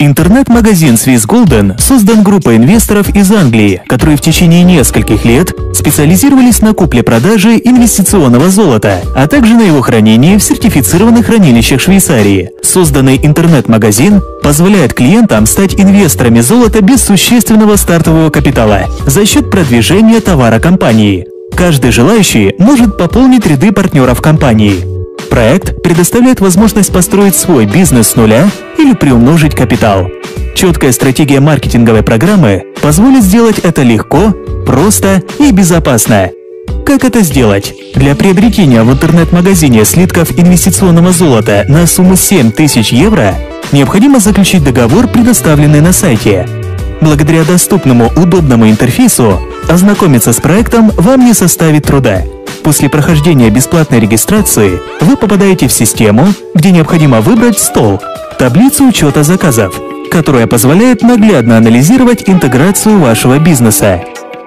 Интернет-магазин Swiss Golden создан группой инвесторов из Англии, которые в течение нескольких лет специализировались на купле-продаже инвестиционного золота, а также на его хранении в сертифицированных хранилищах Швейцарии. Созданный интернет-магазин позволяет клиентам стать инвесторами золота без существенного стартового капитала за счет продвижения товара компании. Каждый желающий может пополнить ряды партнеров компании. Проект предоставляет возможность построить свой бизнес с нуля или приумножить капитал. Четкая стратегия маркетинговой программы позволит сделать это легко, просто и безопасно. Как это сделать? Для приобретения в интернет-магазине слитков инвестиционного золота на сумму 7000 евро необходимо заключить договор, предоставленный на сайте. Благодаря доступному, удобному интерфейсу ознакомиться с проектом вам не составит труда. После прохождения бесплатной регистрации вы попадаете в систему, где необходимо выбрать стол, таблицу учета заказов, которая позволяет наглядно анализировать интеграцию вашего бизнеса.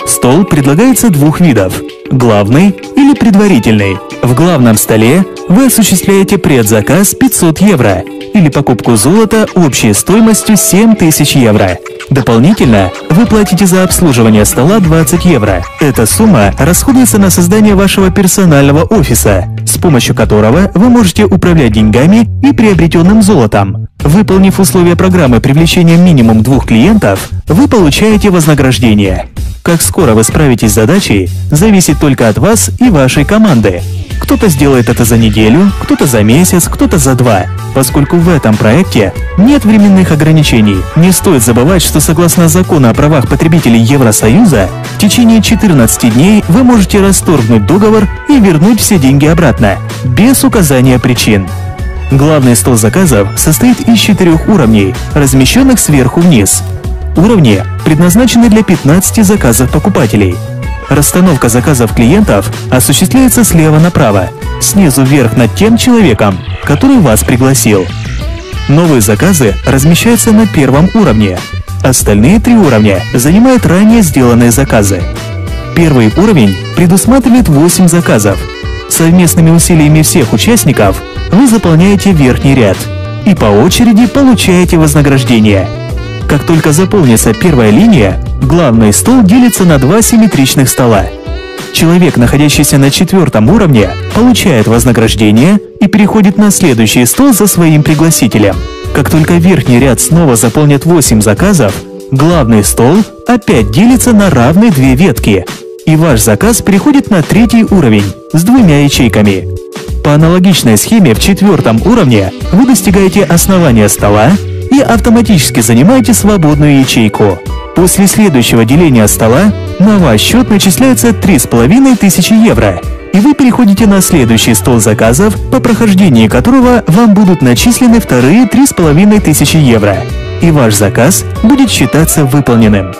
Стол предлагается двух видов – главный или предварительный. В главном столе вы осуществляете предзаказ 500 евро или покупку золота общей стоимостью 7000 евро. Дополнительно вы платите за обслуживание стола 20 евро. Эта сумма расходуется на создание вашего персонального офиса, с помощью которого вы можете управлять деньгами и приобретенным золотом. Выполнив условия программы привлечения минимум 2 клиентов, вы получаете вознаграждение. Как скоро вы справитесь с задачей, зависит только от вас и вашей команды. Кто-то сделает это за неделю, кто-то за месяц, кто-то за 2. Поскольку в этом проекте нет временных ограничений, не стоит забывать, что согласно закону о правах потребителей Евросоюза, в течение 14 дней вы можете расторгнуть договор и вернуть все деньги обратно, без указания причин. Главный стол заказов состоит из 4 уровней, размещенных сверху вниз. Уровни предназначены для 15 заказов покупателей. Расстановка заказов клиентов осуществляется слева направо, снизу вверх над тем человеком, который вас пригласил. Новые заказы размещаются на первом уровне. Остальные 3 уровня занимают ранее сделанные заказы. Первый уровень предусматривает 8 заказов. Совместными усилиями всех участников вы заполняете верхний ряд и по очереди получаете вознаграждение. Как только заполнится первая линия, главный стол делится на 2 симметричных стола. Человек, находящийся на 4-м уровне, получает вознаграждение и переходит на следующий стол за своим пригласителем. Как только верхний ряд снова заполнит 8 заказов, главный стол опять делится на равные 2 ветки, и ваш заказ переходит на 3-й уровень с 2 ячейками. По аналогичной схеме в 4-м уровне вы достигаете основания стола и автоматически занимаете свободную ячейку. После следующего деления стола на ваш счет начисляется 3500 евро, и вы переходите на следующий стол заказов, по прохождении которого вам будут начислены вторые 3500 евро, и ваш заказ будет считаться выполненным.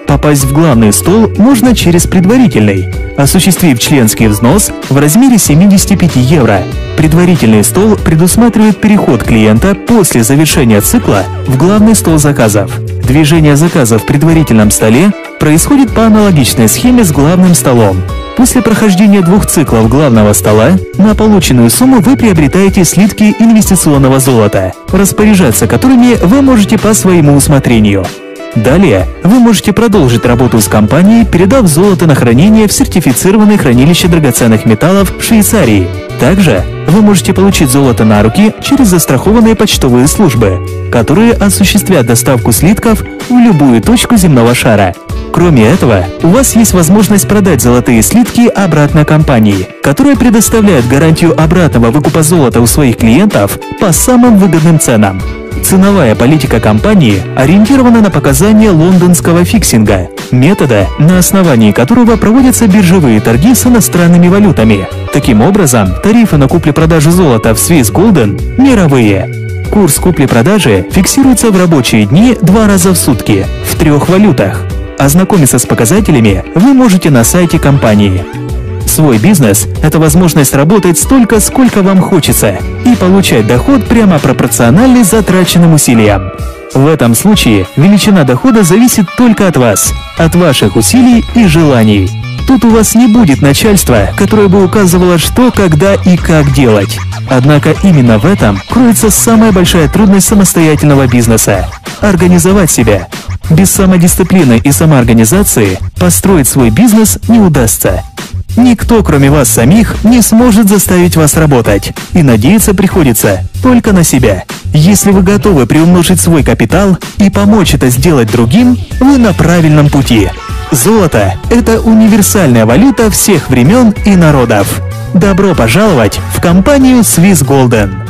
Попасть в главный стол можно через предварительный, осуществив членский взнос в размере 75 евро. Предварительный стол предусматривает переход клиента после завершения цикла в главный стол заказов. Движение заказов в предварительном столе происходит по аналогичной схеме с главным столом. После прохождения 2 циклов главного стола на полученную сумму вы приобретаете слитки инвестиционного золота, распоряжаться которыми вы можете по своему усмотрению. Далее вы можете продолжить работу с компанией, передав золото на хранение в сертифицированные хранилища драгоценных металлов в Швейцарии. Также вы можете получить золото на руки через застрахованные почтовые службы, которые осуществят доставку слитков в любую точку земного шара. Кроме этого, у вас есть возможность продать золотые слитки обратно компании, которая предоставляет гарантию обратного выкупа золота у своих клиентов по самым выгодным ценам. Ценовая политика компании ориентирована на показания лондонского фиксинга, метода, на основании которого проводятся биржевые торги с иностранными валютами. Таким образом, тарифы на куплю-продажу золота в Swiss Golden мировые. Курс купли-продажи фиксируется в рабочие дни 2 раза в сутки в 3 валютах. Ознакомиться с показателями вы можете на сайте компании. Свой бизнес – это возможность работать столько, сколько вам хочется, и получать доход прямо пропорциональный затраченным усилиям. В этом случае величина дохода зависит только от вас, от ваших усилий и желаний. Тут у вас не будет начальства, которое бы указывало, что, когда и как делать. Однако именно в этом кроется самая большая трудность самостоятельного бизнеса. организовать себя. Без самодисциплины и самоорганизации построить свой бизнес не удастся. Никто, кроме вас самих, не сможет заставить вас работать, и надеяться приходится только на себя. Если вы готовы приумножить свой капитал и помочь это сделать другим, вы на правильном пути. Золото – это универсальная валюта всех времен и народов. Добро пожаловать в компанию Swiss Golden.